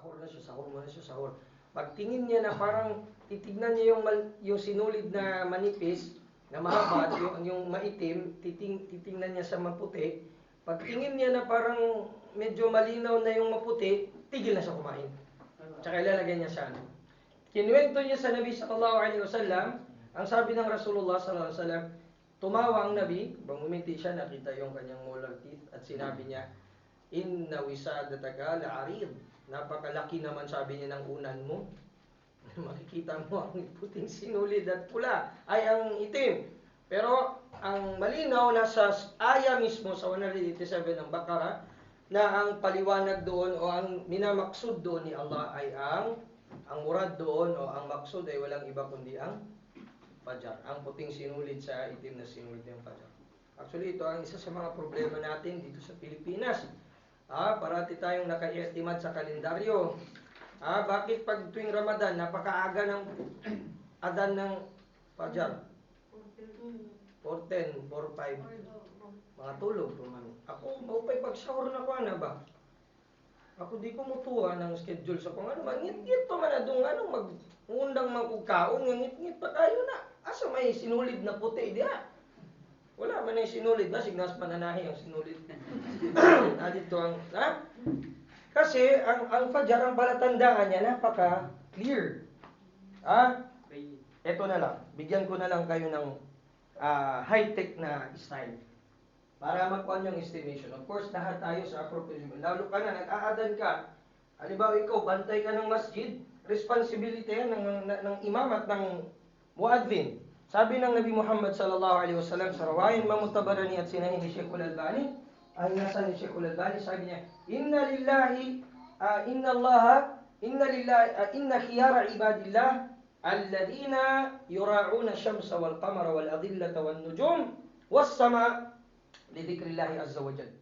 sahur na siya, sahur muna siya, sahur. Pagtingin niya na parang titignan niya yung sinulid na manipis, na mahaba, yung maitim, titingnan niya sa maputi. Pagtingin niya na parang medyo malinaw na yung maputi, tigil na siya kumain. Tsaka ilalagay niya sa ano. Kinuwento niya sa Nabi sallallahu alaihi wasallam, ang sabi ng Rasulullah sallallahu alaihi wasallam, tumawa ang Nabi, bangumiti siya, nakita yung kanyang molar teeth, at sinabi niya, inna wisadataka la'arid. Napakalaki naman, sabi niya, ng unan mo. Makikita mo ang puting sinulid at pula, ay ang itim. Pero ang malinaw nasa aya mismo sa 187 ng Bakara, na ang paliwanag doon o ang minamaksud doon ni Allah ay ang murad doon o ang maksud ay walang iba kundi ang Fajar. Ang puting sinulid sa itim na sinulid ng Fajar. Actually, ito ang isa sa mga problema natin dito sa Pilipinas. Parati tayong naka-i'timad sa kalendaryo. Bakit pag tuwing Ramadan, napakaaga ng adan ng Fajar? 4:10, 4:05. Mga tulog. Ako, maupay pag-sahur na ko na ba? Ako di ko mutuwa ng schedule sa kung ano. Ngit-ngit pa man na doon, mag-undang magkukaon, ngit-ngit pa tayo na. Asa may sinulid na puti, diya? Wala man na yung sinulid na, signas mananahi ang sinulid. Dito ang, Kasi, ang Fajar, ang palatandaan niya, napaka-clear. Ito na lang, bigyan ko na lang kayo ng high-tech na style. Para makuha yung estimation. Of course, lahat tayo sa appropriate. Lalo ka na, nag-aadan ka. Halimbawa, ikaw, bantay ka ng masjid. Responsibility yan ng imam at ng muadhin. Sabi ng Nabi Muhammad sallallahu alaihi wasallam sa rawayan Mamutabarani at sinahin ni Sheikh Al-Albani, ay nasa ni Sheikh Al-Albani, sabi niya, inna khiyara ibadillah alladhina yura'una syamsa wal qamara wal adillata wal nujum was sama lidhikrillahi azza wa jalla.